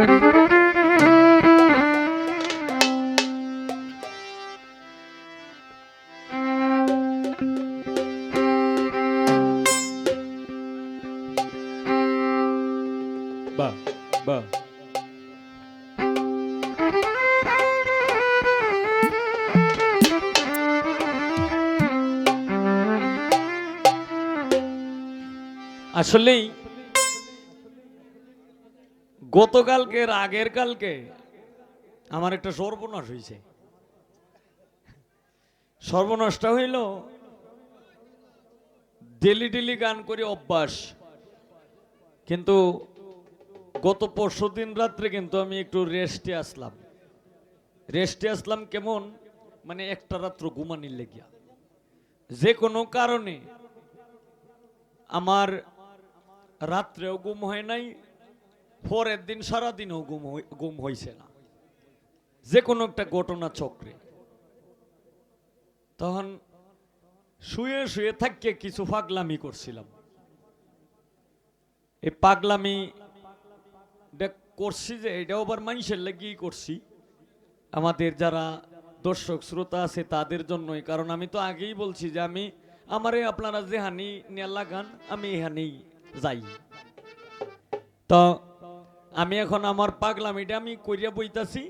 বাহ বাহ আসলেই গতকালকের আগের কালকে আমার একটা সর্বনাশ হয়েছে। সর্বনাশটা হইল ডেলি ডেলি গান করে অভ্যাস, কিন্তু গত পরশুদিন রাত্রে কিন্তু আমি একটু রেস্টে আসলাম কেমন মানে একটা রাত্র ঘুমানির লেগিয়া যে কোনো কারণে আমার রাত্রেও ঘুম হয় নাই, পরের দিন সারাদিনও ঘুম হয়েছে না, যে কোনো একটা ঘটনা চক্রে। তখন শুয়ে শুয়ে থাকিয়ে কিছু পাগলামি করছিলাম। এই পাগলামি করছি যে এটাও আবার মানুষের লাগিয়েই করছি, আমাদের যারা দর্শক শ্রোতা আছে তাদের জন্যই। কারণ আমি তো আগেই বলছি যে আমারে আপনারা যে হানি নিয়ে লাগান আমি এখানেই যাই। তো আমি এখন আমার পাগলামিটা আমি কইরা বইতাছি।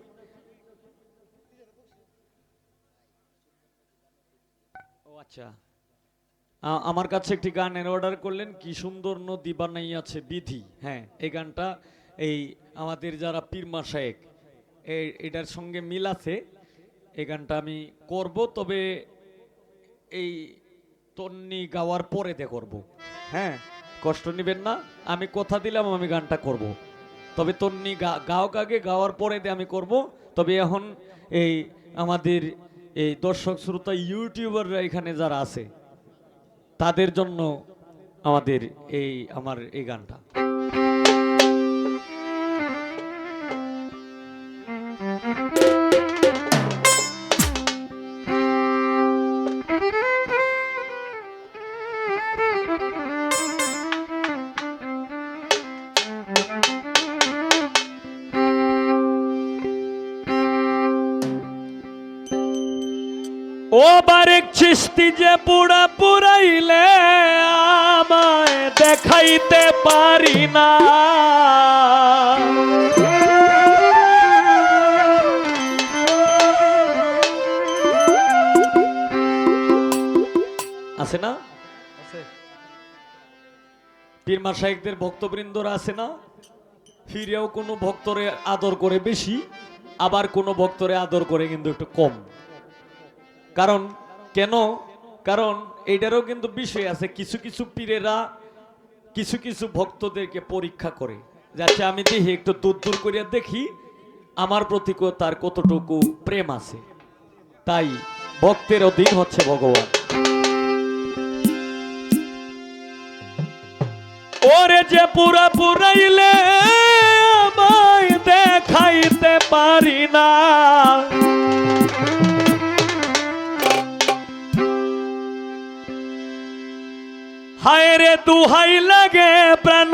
ও আচ্ছা, আমার কাছে একটি গানের অর্ডার করলেন, কি সুন্দর নদী বানাইয়াছে বিধি। হ্যাঁ, এই গানটা এই আমাদের যারা পীর মাশায়েখ এটার সঙ্গে মিল আছে। এই গানটা আমি করব, তবে এই তন্নি গাওয়ার পরে করব। হ্যাঁ, কষ্ট নেবেন না, আমি কথা দিলাম আমি গানটা করব, তবে তন্নি গাওক আগে, গাওয়ার পরে আমি করব। তবে এখন এই আমাদের এই দর্শক শ্রোতা ইউটিউবাররা এখানে যারা আছে তাদের জন্য আমার এই গানটা। ও বারেক চিস্তি যে পুরা পুরাইলে আমায় দেখাইতে পারি না, আছে না? পীর মাশায়েখদের ভক্তবৃন্দরা আছে না? ফিরেও কোনো ভক্তরে আদর করে বেশি, আবার কোনো ভক্তরে আদর করে কিন্তু একটু কম। কারণ কেন? কারণ এইটারও কিন্তু বিষয় আছে, কিছু কিছু পীরেরা কিছু কিছু ভক্তদেরকে পরীক্ষা করে, যাতে আমি দেখি একটু দূর দূর করিয়া দেখি আমার প্রতি তার কতটুকু প্রেম আছে। তাই ভক্তের অধীন হচ্ছে ভগবান। ওরে যে পুরা পুরাইলে আমায় দেখাইতে পারি না, হায় রে দুহাই লাগে প্রাণ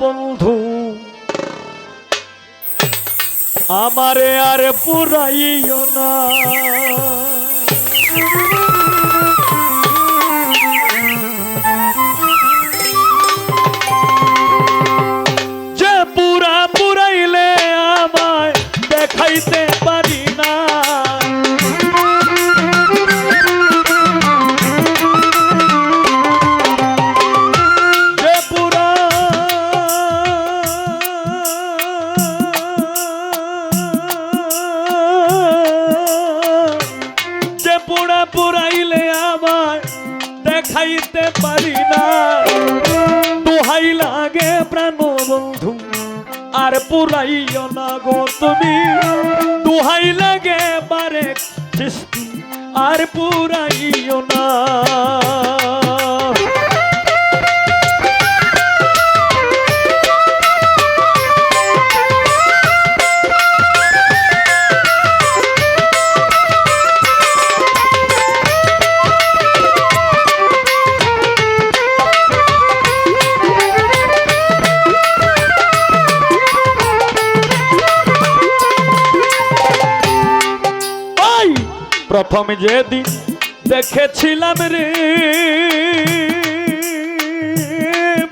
বন্ধু, আমারে আর পুরাইও না। যে পুরা পুরাইলে আমায় দেখাইতে পারি না, পুরাইলে আমায় দেখাইতে পারি না, দোহাই লাগে প্রাণ বন্ধু আর পুরাইও না গো তুমি, দোহাই লাগে বারেক চিস্তি আর পুরাইও না। প্রথমে যেদিন দেখেছিলাম রে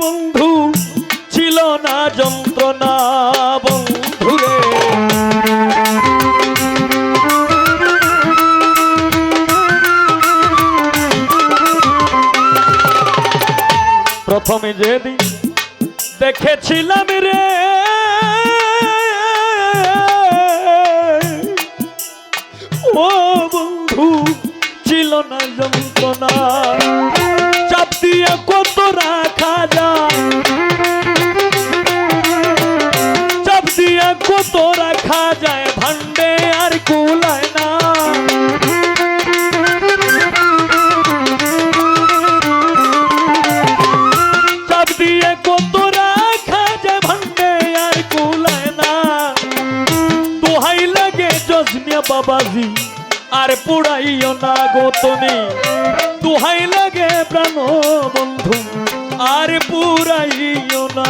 বন্ধু ছিল না যন্ত্রণা বন্ধু রে। প্রথমে যেদিন দেখেছিলাম রে ও বন্ধু ছিল না যন্ত্রণা, চাপ দিয়ে কত রাখা যায়, চাপ দিয়ে কত রাখা যায়, ভান্ডে আর কুলায় না। চাপ দিয়ে কত রাখা যায়, ভান্ডে আর কুলায় না। দোহাই লাগে জজমিয়া বাবাজি আর পুড়াইও না গো তুমি, দোহাই লাগে প্রাণ বন্ধু আর পুড়াইও না।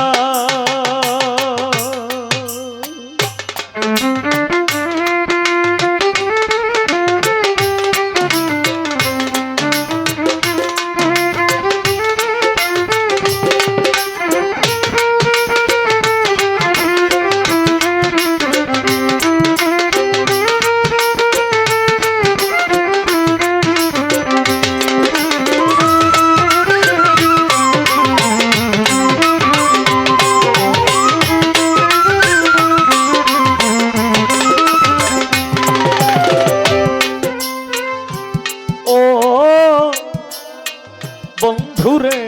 বন্ধুরে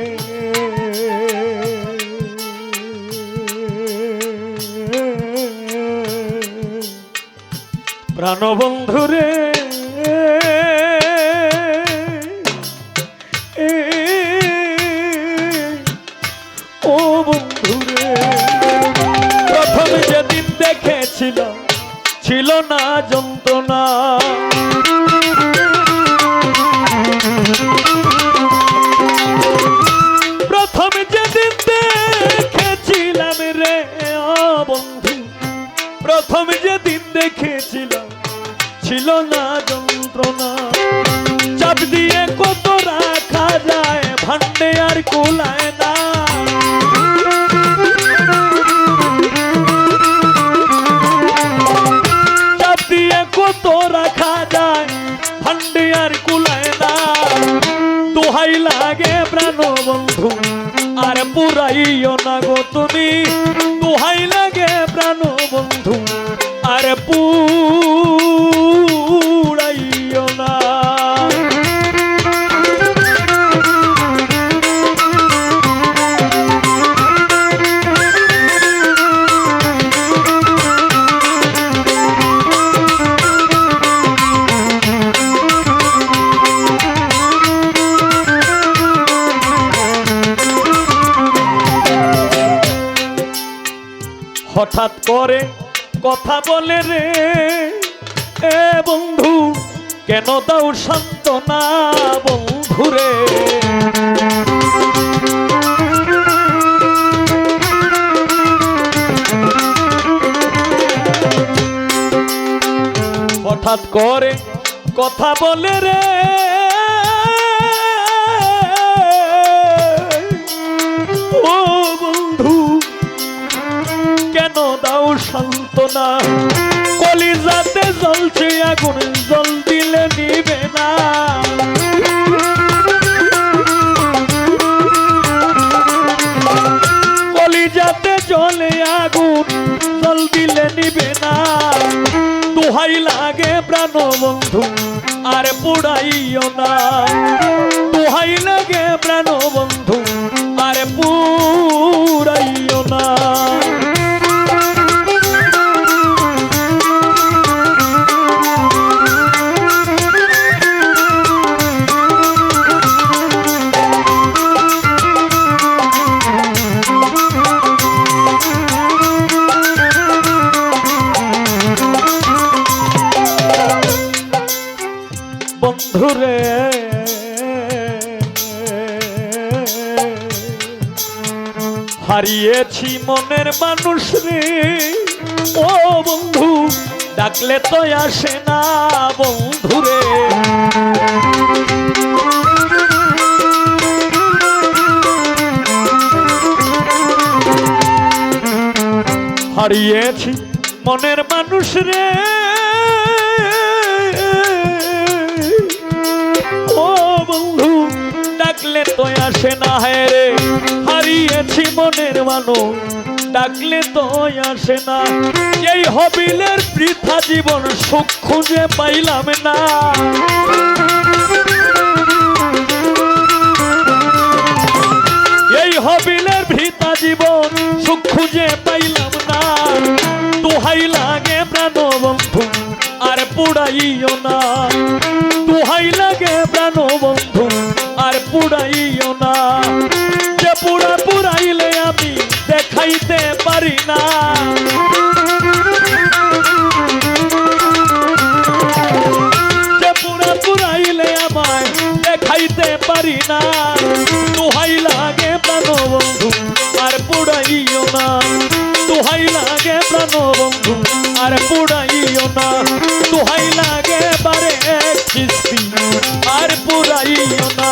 প্রাণ বন্ধুরে ও বন্ধুরে, প্রথমে যেদিন দেখেছিলাম ছিল না যন্ত্রণা, প্রথমে যেদিন দেখেছিলাম রে ও বন্ধু, প্রথমে যেদিন দেখেছিলাম ছিল না যন্ত্রণা, চাপ দিয়ে কত রাখা যায়, ভান্ডে আর কুলায় না। চাপ দিয়ে কত রাখা যায়, ভান্ডে আর কুলায় না। দোহাই লাগে প্রাণ বন্ধু আর পুরাইও না গো তুমি, দোহাই লাগে প্রাণ বন্ধু আর পুরাইও না। হঠাৎ করে কথা বলে রে এ বন্ধু, কেন দাও সান্ত্বনা বন্ধু রে। হঠাৎ করে কথা বলে রে ও বন্ধু, কেন দাও সান্ত্বনা, কলিজাতে জ্বলছে আগুন, জল দিলে নিবে না। কলিজাতে জ্বলে আগুন, জল দিলে নিবে না। দোহাই লাগে প্রাণ বন্ধু আর পুড়াইও না, দোহাই লাগে প্রাণ বন্ধু আর পুড়াইও না। বন্ধুরে হারিয়েছি মনের মানুষ রে ও বন্ধু ডাকলে তো আসে না বন্ধুরে। হারিয়েছি মনের মানুষ রে, ও বন্ধু ডাকলে তো আসে না রে। হারিয়েছি মনের মানুষ, ডাকলে তো আসে না। এই হবিলের বৃথা জীবন সুখ খুঁজে পাইলাম না। এই হবিলের বৃথা জীবন সুখ খুঁজে পাইলাম না। দোহাই লাগে প্রাণ বন্ধু আর পুড়াইও না। দোহাই লাগে প্রাণ বন্ধু আর পুড়াইও না। যে পুরা পুরাইলে আমি দেখাইতে পারি না। যে পুরা পুরাইলে আমায় দেখাইতে পারি না। দোহাই লাগে প্রাণ বন্ধু আর পুড়াইও না। দোহাই লাগে প্রাণ বন্ধু আর পুড়াইও না। দোহাই লাগে বারে কিস্তি আর পুড়াইও না।